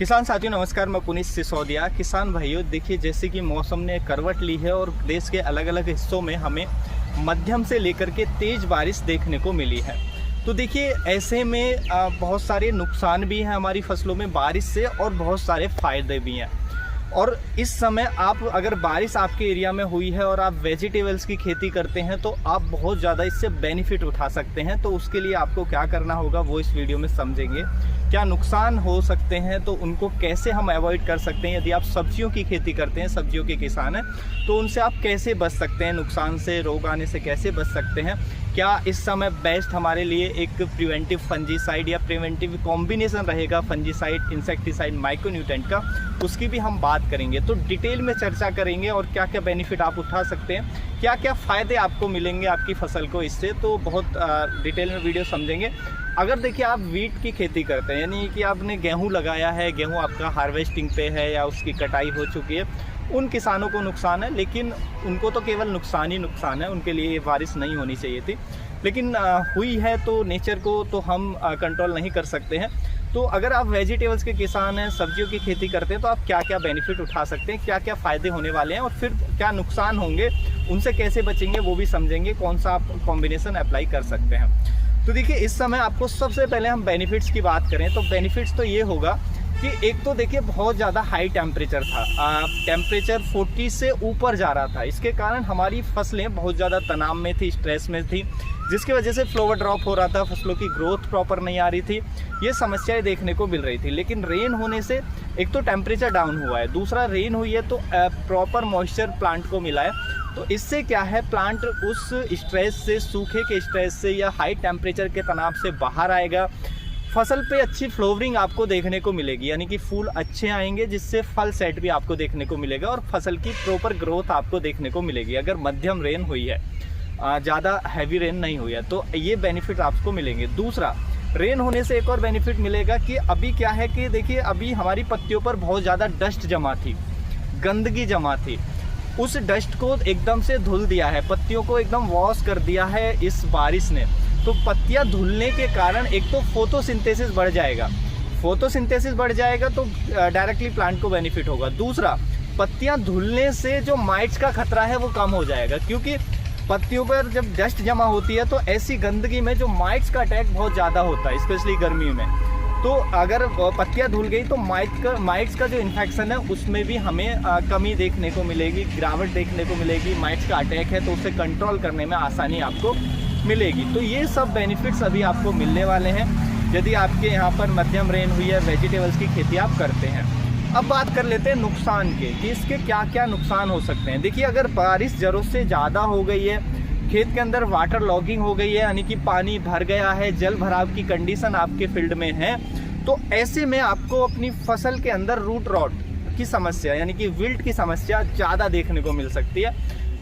किसान साथियों नमस्कार, मैं पुनीत सिसोदिया। किसान भाइयों देखिए, जैसे कि मौसम ने करवट ली है और देश के अलग अलग हिस्सों में हमें मध्यम से लेकर के तेज़ बारिश देखने को मिली है। तो देखिए ऐसे में बहुत सारे नुकसान भी हैं हमारी फसलों में बारिश से और बहुत सारे फ़ायदे भी हैं। और इस समय आप अगर बारिश आपके एरिया में हुई है और आप वेजिटेबल्स की खेती करते हैं तो आप बहुत ज़्यादा इससे बेनिफिट उठा सकते हैं। तो उसके लिए आपको क्या करना होगा वो इस वीडियो में समझेंगे। क्या नुकसान हो सकते हैं तो उनको कैसे हम अवॉइड कर सकते हैं। यदि आप सब्जियों की खेती करते हैं, सब्जियों के किसान हैं, तो उनसे आप कैसे बच सकते हैं, नुकसान से, रोग आने से कैसे बच सकते हैं। क्या इस समय बेस्ट हमारे लिए एक प्रिवेंटिव फंजीसाइड या प्रिवेंटिव कॉम्बिनेशन रहेगा फंजीसाइड, इंसेक्टिसाइड, माइक्रोन्यूट्रेंट का, उसकी भी हम बात करेंगे। तो डिटेल में चर्चा करेंगे और क्या क्या बेनिफिट आप उठा सकते हैं, क्या क्या फ़ायदे आपको मिलेंगे आपकी फसल को इससे। तो बहुत डिटेल में वीडियो समझेंगे। अगर देखिए आप वीट की खेती करते हैं, यानी कि आपने गेहूँ लगाया है, गेहूँ आपका हार्वेस्टिंग पे है या उसकी कटाई हो चुकी है, उन किसानों को नुकसान है, लेकिन उनको तो केवल नुकसान ही नुकसान है, उनके लिए ये बारिश नहीं होनी चाहिए थी। लेकिन हुई है तो नेचर को तो हम कंट्रोल नहीं कर सकते हैं। तो अगर आप वेजिटेबल्स के किसान हैं, सब्जियों की खेती करते हैं, तो आप क्या क्या बेनिफिट उठा सकते हैं, क्या क्या फ़ायदे होने वाले हैं और फिर क्या नुकसान होंगे, उनसे कैसे बचेंगे वो भी समझेंगे, कौन सा आप कॉम्बिनेशन अप्लाई कर सकते हैं। तो देखिए इस समय आपको सबसे पहले हम बेनिफिट्स की बात करें तो बेनिफिट्स तो ये होगा कि एक तो देखिए बहुत ज़्यादा हाई टेम्परेचर था, टेम्परेचर 40 से ऊपर जा रहा था। इसके कारण हमारी फसलें बहुत ज़्यादा तनाव में थी, स्ट्रेस में थी, जिसकी वजह से फ्लावर ड्रॉप हो रहा था, फसलों की ग्रोथ प्रॉपर नहीं आ रही थी, ये समस्याएं देखने को मिल रही थी। लेकिन रेन होने से एक तो टेम्परेचर डाउन हुआ है, दूसरा रेन हुई है तो प्रॉपर मॉइस्चर प्लांट को मिला है। तो इससे क्या है, प्लांट उस स्ट्रेस से, सूखे के स्ट्रेस से या हाई टेम्परेचर के तनाव से बाहर आएगा। फसल पे अच्छी फ्लावरिंग आपको देखने को मिलेगी, यानी कि फूल अच्छे आएंगे, जिससे फल सेट भी आपको देखने को मिलेगा और फसल की प्रॉपर ग्रोथ आपको देखने को मिलेगी। अगर मध्यम रेन हुई है, ज़्यादा हैवी रेन नहीं हुई है, तो ये बेनिफिट आपको मिलेंगे। दूसरा, रेन होने से एक और बेनिफिट मिलेगा कि अभी क्या है कि देखिए अभी हमारी पत्तियों पर बहुत ज़्यादा डस्ट जमा थी, गंदगी जमा थी। उस डस्ट को एकदम से धुल दिया है, पत्तियों को एकदम वॉश कर दिया है इस बारिश ने। तो पत्तियां धुलने के कारण एक तो फोटोसिंथेसिस बढ़ जाएगा, फोटोसिंथेसिस बढ़ जाएगा तो डायरेक्टली प्लांट को बेनिफिट होगा। दूसरा, पत्तियां धुलने से जो माइट्स का खतरा है वो कम हो जाएगा, क्योंकि पत्तियों पर जब डस्ट जमा होती है तो ऐसी गंदगी में जो माइट्स का अटैक बहुत ज़्यादा होता है, स्पेशली गर्मियों में। तो अगर पत्तियां धुल गई तो माइट्स का जो इन्फेक्शन है उसमें भी हमें कमी देखने को मिलेगी, गिरावट देखने को मिलेगी। माइट्स का अटैक है तो उसे कंट्रोल करने में आसानी आपको मिलेगी। तो ये सब बेनिफिट्स अभी आपको मिलने वाले हैं यदि आपके यहाँ पर मध्यम रेन हुई है, वेजिटेबल्स की खेती आप करते हैं। अब बात कर लेते हैं नुकसान के, कि इसके क्या क्या नुकसान हो सकते हैं। देखिए अगर बारिश ज़रूरत से ज़्यादा हो गई है, खेत के अंदर वाटर लॉगिंग हो गई है, यानी कि पानी भर गया है, जल भराव की कंडीशन आपके फील्ड में है, तो ऐसे में आपको अपनी फसल के अंदर रूट रॉट की समस्या, यानी कि विल्ट की समस्या ज़्यादा देखने को मिल सकती है।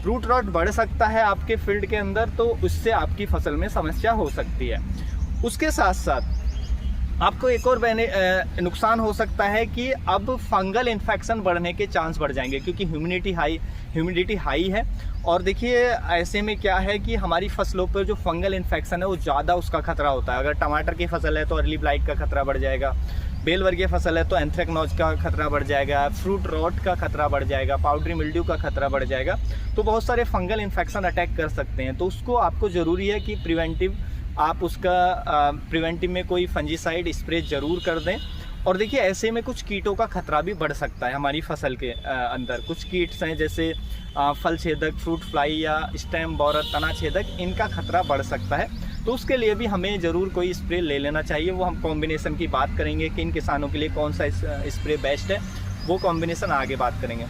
रूट रॉट बढ़ सकता है आपके फील्ड के अंदर, तो उससे आपकी फसल में समस्या हो सकती है। उसके साथ साथ आपको एक और नुकसान हो सकता है कि अब फंगल इन्फेक्शन बढ़ने के चांस बढ़ जाएंगे, क्योंकि ह्यूमिडिटी हाई है। और देखिए ऐसे में क्या है कि हमारी फसलों पर जो फंगल इन्फेक्शन है वो ज़्यादा उसका खतरा होता है। अगर टमाटर की फसल है तो अर्ली ब्लाइट का खतरा बढ़ जाएगा, बेल वर्गीय फसल है तो एंथ्रेक्नोज का खतरा बढ़ जाएगा, फ्रूट रॉट का खतरा बढ़ जाएगा, पाउडरी मिल्ड्यू का खतरा बढ़ जाएगा। तो बहुत सारे फंगल इन्फेक्शन अटैक कर सकते हैं। तो उसको आपको ज़रूरी है कि प्रिवेंटिव में कोई फंजीसाइड स्प्रे ज़रूर कर दें। और देखिए ऐसे में कुछ कीटों का खतरा भी बढ़ सकता है हमारी फसल के अंदर। कुछ कीट्स हैं जैसे फल छेदक, फ्रूट फ्लाई या स्टेम बोरर, तना छेदक, इनका खतरा बढ़ सकता है। तो उसके लिए भी हमें ज़रूर कोई स्प्रे ले लेना चाहिए। वो हम कॉम्बिनेशन की बात करेंगे कि इन किसानों के लिए कौन सा स्प्रे बेस्ट है, वो कॉम्बिनेशन आगे बात करेंगे।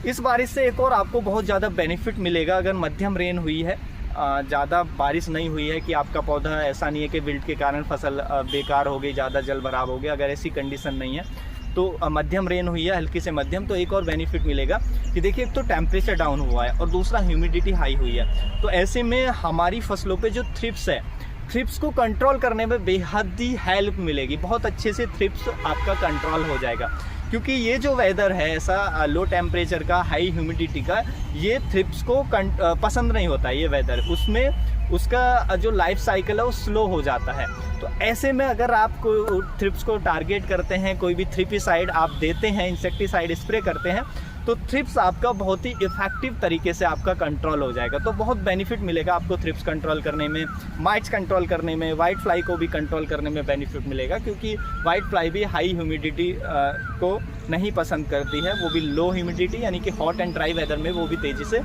इस बारिश से एक और आपको बहुत ज़्यादा बेनिफिट मिलेगा। अगर मध्यम रेन हुई है, ज़्यादा बारिश नहीं हुई है कि आपका पौधा, ऐसा नहीं है कि विल्ट के कारण फसल बेकार हो गई, ज़्यादा जल भराव हो गया, अगर ऐसी कंडीशन नहीं है तो मध्यम रेन हुई है, हल्की से मध्यम, तो एक और बेनिफिट मिलेगा कि देखिए एक तो टेम्परेचर डाउन हुआ है और दूसरा ह्यूमिडिटी हाई हुई है। तो ऐसे में हमारी फसलों पे जो थ्रिप्स है, थ्रिप्स को कंट्रोल करने में बेहद ही हेल्प मिलेगी, बहुत अच्छे से थ्रिप्स आपका कंट्रोल हो जाएगा। क्योंकि ये जो वेदर है ऐसा लो टेम्परेचर का, हाई ह्यूमिडिटी का, ये थ्रिप्स को पसंद नहीं होता ये वेदर, उसमें उसका जो लाइफ साइकिल है वो स्लो हो जाता है। तो ऐसे में अगर आप थ्रिप्स को टारगेट करते हैं, कोई भी थ्रिपिसाइड आप देते हैं, इंसेक्टिसाइड स्प्रे करते हैं, तो थ्रिप्स आपका बहुत ही इफेक्टिव तरीके से आपका कंट्रोल हो जाएगा। तो बहुत बेनिफिट मिलेगा आपको थ्रिप्स कंट्रोल करने में, माइट्स कंट्रोल करने में, वाइट फ्लाई को भी कंट्रोल करने में बेनिफिट मिलेगा, क्योंकि वाइट फ्लाई भी हाई ह्यूमिडिटी को नहीं पसंद करती है, वो भी लो ह्यूमिडिटी यानी कि हॉट एंड ड्राई वेदर में वो भी तेज़ी से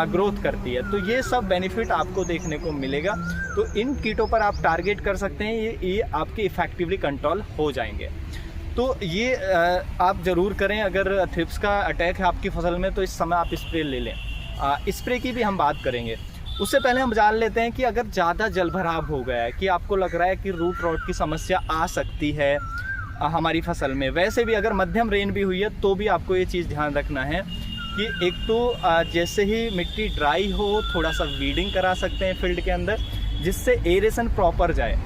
ग्रोथ करती है। तो ये सब बेनिफिट आपको देखने को मिलेगा। तो इन कीटों पर आप टारगेट कर सकते हैं, ये आपके इफेक्टिवली कंट्रोल हो जाएंगे। तो ये आप ज़रूर करें। अगर थ्रिप्स का अटैक है आपकी फसल में तो इस समय आप स्प्रे ले लें। स्प्रे की भी हम बात करेंगे, उससे पहले हम जान लेते हैं कि अगर ज़्यादा जलभराव हो गया है, कि आपको लग रहा है कि रूट रॉट की समस्या आ सकती है हमारी फसल में, वैसे भी अगर मध्यम रेन भी हुई है तो भी आपको ये चीज़ ध्यान रखना है कि एक तो जैसे ही मिट्टी ड्राई हो थोड़ा सा वीडिंग करा सकते हैं फील्ड के अंदर, जिससे एरेशन प्रॉपर जाए,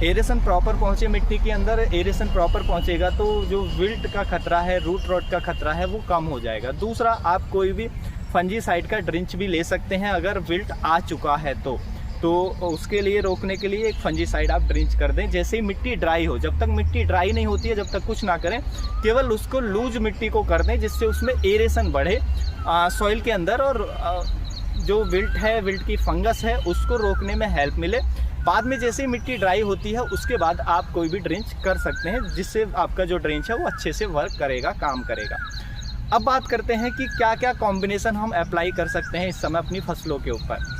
एरेशन प्रॉपर पहुँचे मिट्टी के अंदर। एरेशन प्रॉपर पहुँचेगा तो जो विल्ट का खतरा है, रूट रॉट का खतरा है, वो कम हो जाएगा। दूसरा, आप कोई भी फंजीसाइड का ड्रिंच भी ले सकते हैं अगर विल्ट आ चुका है तो उसके लिए रोकने के लिए एक फंजीसाइड आप ड्रिंच कर दें जैसे ही मिट्टी ड्राई हो। जब तक मिट्टी ड्राई नहीं होती है जब तक कुछ ना करें, केवल उसको लूज मिट्टी को कर दें जिससे उसमें एरेशन बढ़े सॉइल के अंदर, और जो विल्ट है, विल्ट की फंगस है, उसको रोकने में हेल्प मिले। बाद में जैसे ही मिट्टी ड्राई होती है उसके बाद आप कोई भी ड्रिंच कर सकते हैं, जिससे आपका जो ड्रिंच है वो अच्छे से वर्क करेगा, काम करेगा। अब बात करते हैं कि क्या क्या कॉम्बिनेशन हम अप्लाई कर सकते हैं इस समय अपनी फसलों के ऊपर।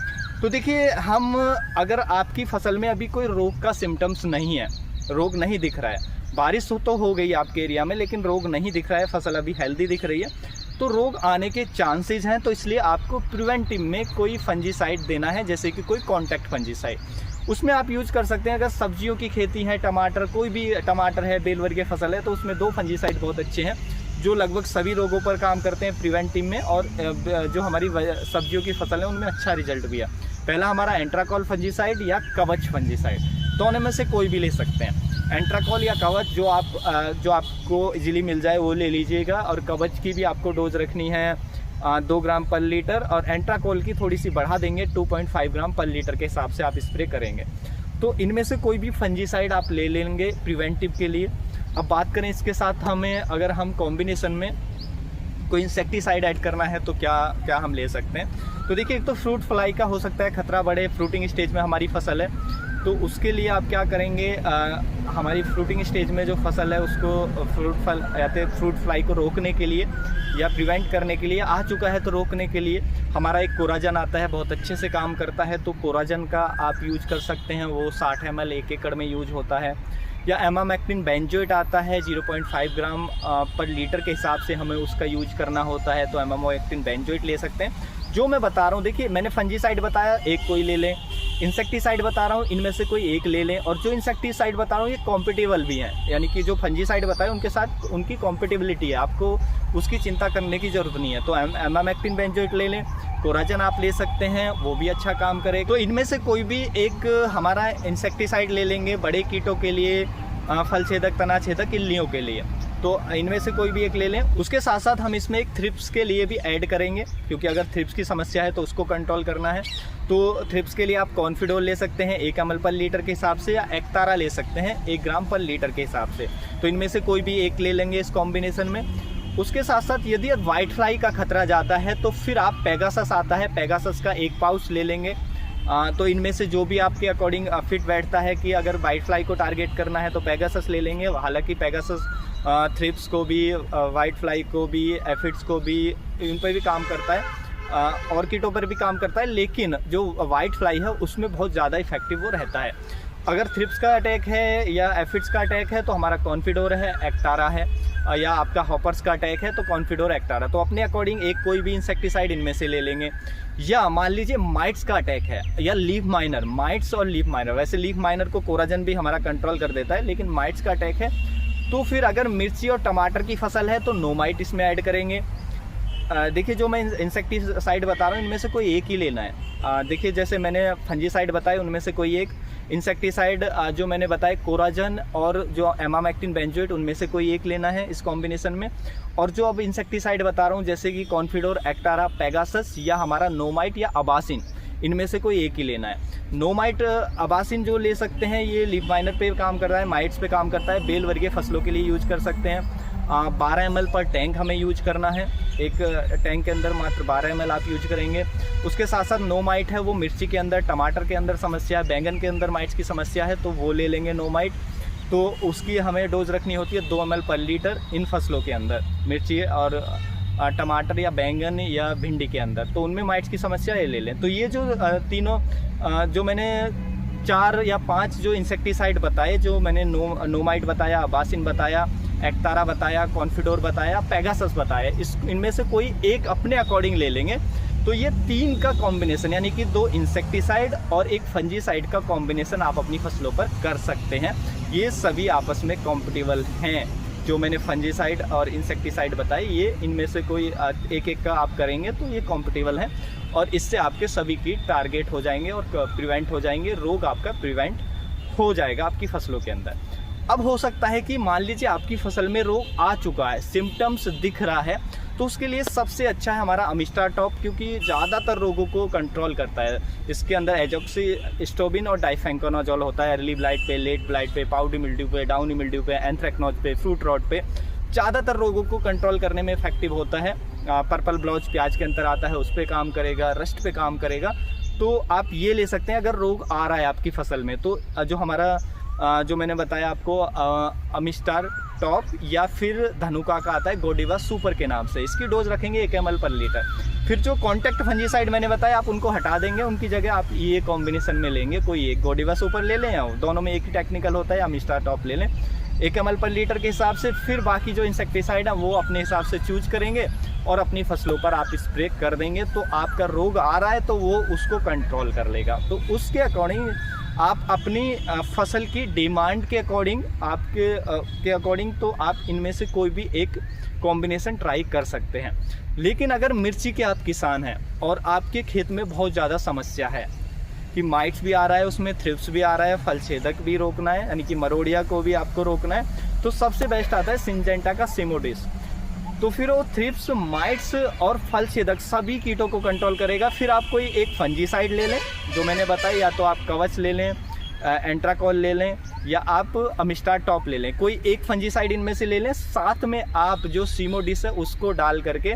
तो देखिए, हम अगर आपकी फसल में अभी कोई रोग का सिम्टम्स नहीं है, रोग नहीं दिख रहा है, बारिश तो हो गई आपके एरिया में लेकिन रोग नहीं दिख रहा है, फसल अभी हेल्दी दिख रही है, तो रोग आने के चांसेस हैं। तो इसलिए आपको प्रिवेंटिव में कोई फंजीसाइड देना है, जैसे कि कोई कॉन्टैक्ट फंजीसाइड। उसमें आप यूज कर सकते हैं, अगर सब्जियों की खेती है, टमाटर, कोई भी टमाटर है, बेल वर्गीय फसल है, तो उसमें 2 फंजीसाइड बहुत अच्छे हैं जो लगभग सभी रोगों पर काम करते हैं प्रिवेंटिव में, और जो हमारी सब्जियों की फसल है उनमें अच्छा रिजल्ट भी है। पहला हमारा एंट्राकॉल फंजीसाइड या कवच फंजीसाइड, दोनों में से कोई भी ले सकते हैं। एंट्राकॉल या कवच जो आपको इजीली मिल जाए वो ले लीजिएगा, और कवच की भी आपको डोज रखनी है 2 ग्राम पर लीटर, और एंट्राकॉल की थोड़ी सी बढ़ा देंगे, 2.5 ग्राम पर लीटर के हिसाब से आप स्प्रे करेंगे। तो इनमें से कोई भी फंजीसाइड आप ले लेंगे प्रिवेंटिव के लिए। अब बात करें इसके साथ हमें, अगर हम कॉम्बिनेशन में कोई इंसेक्टिसाइड ऐड करना है तो क्या हम ले सकते हैं। तो देखिए, एक तो फ्रूट फ्लाई का हो सकता है खतरा बढ़े, फ्रूटिंग स्टेज में हमारी फसल है, तो उसके लिए आप क्या करेंगे, हमारी फ्रूटिंग स्टेज में जो फसल है उसको फ्रूट फ्लाई को रोकने के लिए या प्रिवेंट करने के लिए, आ चुका है तो रोकने के लिए हमारा एक कोराजन आता है, बहुत अच्छे से काम करता है। तो कोराजन का आप यूज कर सकते हैं, वो 60 ml 1 एकड़ में यूज होता है। या एमामेक्टिन बेंजोएट आता है 0.5 ग्राम पर लीटर के हिसाब से हमें उसका यूज करना होता है, तो एमामेक्टिन बेंजोएट ले सकते हैं। जो मैं बता रहा हूँ, देखिए मैंने फंजीसाइड बताया, एक कोई ले लें, इंसेक्टिसाइड बता रहा हूँ, इनमें से कोई एक ले लें, और जो इंसेक्टिसाइड बता रहा हूँ ये कॉम्पिटेबल भी हैं, यानी कि जो फंजीसाइड बताए उनके साथ उनकी कॉम्पिटेबिलिटी है, आपको उसकी चिंता करने की ज़रूरत नहीं है। तो एमामेक्टिन बेंजोएट ले लें, कोराजन आप ले सकते हैं, वो भी अच्छा काम करे। तो इनमें से कोई भी एक हमारा इंसेक्टिसाइड ले लेंगे बड़े कीटों के लिए, फल छेदक, तना छेदक, इल्लियों के लिए, तो इनमें से कोई भी एक ले लें। उसके साथ साथ हम इसमें एक थ्रिप्स के लिए भी ऐड करेंगे, क्योंकि अगर थ्रिप्स की समस्या है तो उसको कंट्रोल करना है। तो थ्रिप्स के लिए आप कॉन्फिडोल ले सकते हैं 1 ml पर लीटर के हिसाब से, या एक्तारा ले सकते हैं 1 ग्राम पर लीटर के हिसाब से। तो इनमें से कोई भी एक ले लेंगे इस कॉम्बिनेशन में। उसके साथ साथ यदि वाइट फ्लाई का खतरा ज़्यादा है तो फिर आप पेगासस आता है, पेगासस का 1 पाउच ले लेंगे। तो इनमें से जो भी आपके अकॉर्डिंग फिट बैठता है कि अगर वाइट फ्लाई को टारगेट करना है तो पेगासस ले लेंगे। हालांकि पेगासस थ्रिप्स को भी, वाइट फ्लाई को भी, एफिड्स को भी, इन पर भी काम करता है, और कीटों पर भी काम करता है, लेकिन जो वाइट फ्लाई है उसमें बहुत ज़्यादा इफेक्टिव वो रहता है। अगर थ्रिप्स का अटैक है या एफिड्स का अटैक है तो हमारा कॉन्फिडोर है, एक्टारा है, या आपका हॉपर्स का अटैक है तो कॉन्फिडोर, एक्टारा। तो अपने अकॉर्डिंग एक कोई भी इंसेक्टिसाइड इनमें से ले लेंगे। या मान लीजिए माइट्स का अटैक है या लीफ माइनर, माइट्स और लीफ माइनर, वैसे लीफ माइनर को कोराजन भी हमारा कंट्रोल कर देता है, लेकिन माइट्स का अटैक है तो फिर अगर मिर्ची और टमाटर की फसल है तो नोमाइट इसमें ऐड करेंगे। देखिए, जो मैं इंसेक्टिसाइड बता रहा हूँ इनमें से कोई एक ही लेना है। देखिए, जैसे मैंने फंजीसाइड बताए उनमें से कोई एक, इंसेक्टिसाइड जो मैंने बताया कोराजन और जो एमामेक्टिन बेंजोएट, उनमें से कोई एक लेना है इस कॉम्बिनेशन में। और जो अब इंसेक्टिसाइड बता रहा हूँ जैसे कि कॉन्फिडोर, एक्टारा, पेगासस या हमारा नोमाइट या अबासिन, इनमें से कोई एक ही लेना है। नोमाइट अबासिन जो ले सकते हैं, ये लीफ माइनर पे काम कर रहा है, माइट्स पे काम करता है, बेल वर्गीय फसलों के लिए यूज कर सकते हैं। 12 ml पर टैंक हमें यूज करना है, एक टैंक के अंदर मात्र 12 ml आप यूज करेंगे। उसके साथ साथ नोमाइट है, वो मिर्ची के अंदर, टमाटर के अंदर समस्या है, बैंगन के अंदर माइट्स की समस्या है, तो वो ले लेंगे नोमाइट। तो उसकी हमें डोज रखनी होती है 2 ml पर लीटर इन फसलों के अंदर, मिर्ची और टमाटर या बैंगन या भिंडी के अंदर, तो उनमें माइट्स की समस्या ये ले लें। तो ये जो तीनों जो मैंने 4 या 5 जो इंसेक्टिसाइड बताए, जो मैंने नोमाइट बताया, अबासिन बताया, एक्टारा बताया, कॉन्फिडोर बताया, पेगासस बताया, इनमें से कोई एक अपने अकॉर्डिंग ले लेंगे। तो ये 3 का कॉम्बिनेशन, यानी कि 2 इंसेक्टिसाइड और 1 फंजीसाइड का कॉम्बिनेशन आप अपनी फसलों पर कर सकते हैं। ये सभी आपस में कॉम्पिटिबल हैं। जो मैंने फंजीसाइड और इंसेक्टिसाइड बताए, ये इनमें से कोई एक का आप करेंगे तो ये कॉम्पिटिबल हैं, और इससे आपके सभी कीट टारगेट हो जाएंगे और प्रिवेंट हो जाएंगे, रोग आपका प्रिवेंट हो जाएगा आपकी फसलों के अंदर। अब हो सकता है कि मान लीजिए आपकी फसल में रोग आ चुका है, सिम्टम्स दिख रहा है, तो उसके लिए सबसे अच्छा है हमारा अमिस्टार टॉप, क्योंकि ज़्यादातर रोगों को कंट्रोल करता है। इसके अंदर एजॉक्सिस्ट्रोबिन और डाइफेंकोनाजोल होता है। अर्ली ब्लाइट पे, लेट ब्लाइट पे, पाउडी मिल्ड्यू पे, डाउनी मिल्ड्यू पे, एंथ्रेक्नोज पे, फ्रूट रॉट पे ज़्यादातर रोगों को कंट्रोल करने में इफेक्टिव होता है। पर्पल ब्लॉच प्याज के अंदर आता है, उस पर काम करेगा, रस्ट पे काम करेगा। तो आप ये ले सकते हैं अगर रोग आ रहा है आपकी फसल में। तो जो हमारा जो मैंने बताया आपको अमिस्टार टॉप या फिर धनुका का आता है गोडिवा सुपर के नाम से, इसकी डोज रखेंगे 1 ml पर लीटर। फिर जो कॉन्टैक्ट फंजीसाइड मैंने बताया, आप उनको हटा देंगे, उनकी जगह आप ये कॉम्बिनेशन में लेंगे, कोई एक गोडिवा सुपर ले लें, या दोनों में एक ही टेक्निकल होता है, अमिस्टार टॉप ले लें 1 ml पर लीटर के हिसाब से। फिर बाकी जो इंसेक्टिसाइड है वो अपने हिसाब से चूज करेंगे और अपनी फसलों पर आप स्प्रे कर देंगे। तो आपका रोग आ रहा है तो वो उसको कंट्रोल कर लेगा। तो उसके अकॉर्डिंग आप अपनी फसल की डिमांड के अकॉर्डिंग, के अकॉर्डिंग तो आप इनमें से कोई भी एक कॉम्बिनेशन ट्राई कर सकते हैं। लेकिन अगर मिर्ची के आप किसान हैं और आपके खेत में बहुत ज़्यादा समस्या है कि माइट्स भी आ रहा है, उसमें थ्रिप्स भी आ रहा है, फल छेदक भी रोकना है, यानी कि मरोड़िया को भी आपको रोकना है, तो सबसे बेस्ट आता है सिंजेंटा का सिमोडिस। तो फिर वो थ्रिप्स, माइट्स और फल छेदक सभी कीटों को कंट्रोल करेगा। फिर आप कोई एक फंजीसाइड ले लें जो मैंने बताया, या तो आप कवच ले लें, एंट्राकॉल ले लें, या आप अमिस्टार टॉप ले लें, कोई एक फंजीसाइड इनमें से ले लें। साथ में आप जो सिमोडिस है उसको डाल करके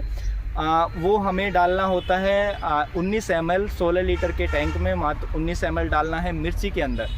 वो हमें डालना होता है 19 ml 16 लीटर के टैंक में, मात्र 19 ml डालना है मिर्ची के अंदर,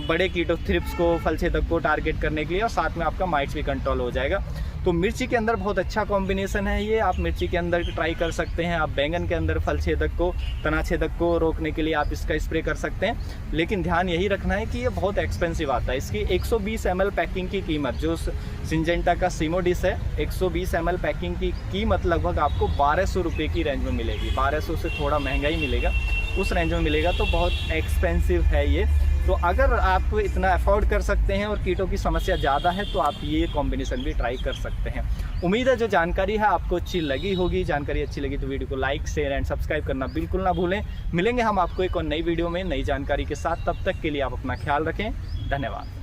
बड़े कीटों थ्रिप्स को, फल छेदक को टारगेट करने के लिए, और साथ में आपका माइट्स भी कंट्रोल हो जाएगा। तो मिर्ची के अंदर बहुत अच्छा कॉम्बिनेशन है ये, आप मिर्ची के अंदर ट्राई कर सकते हैं। आप बैंगन के अंदर फल छेदक को, तना छेदक को रोकने के लिए आप इसका स्प्रे कर सकते हैं। लेकिन ध्यान यही रखना है कि ये बहुत एक्सपेंसिव आता है। इसकी 120 ml पैकिंग की कीमत, जो सिंजेंटा का सिमोडिस है, 120 ml पैकिंग की कीमत लगभग आपको 1200 रुपये की रेंज में मिलेगी। 1200 से थोड़ा महंगा ही मिलेगा, उस रेंज में मिलेगा, तो बहुत एक्सपेंसिव है ये। तो अगर आप इतना अफोर्ड कर सकते हैं और कीटों की समस्या ज़्यादा है तो आप ये कॉम्बिनेशन भी ट्राई कर सकते हैं। उम्मीद है जो जानकारी है आपको अच्छी लगी होगी। जानकारी अच्छी लगी तो वीडियो को लाइक, शेयर एंड सब्सक्राइब करना बिल्कुल ना भूलें। मिलेंगे हम आपको एक और नई वीडियो में नई जानकारी के साथ, तब तक के लिए आप अपना ख्याल रखें। धन्यवाद।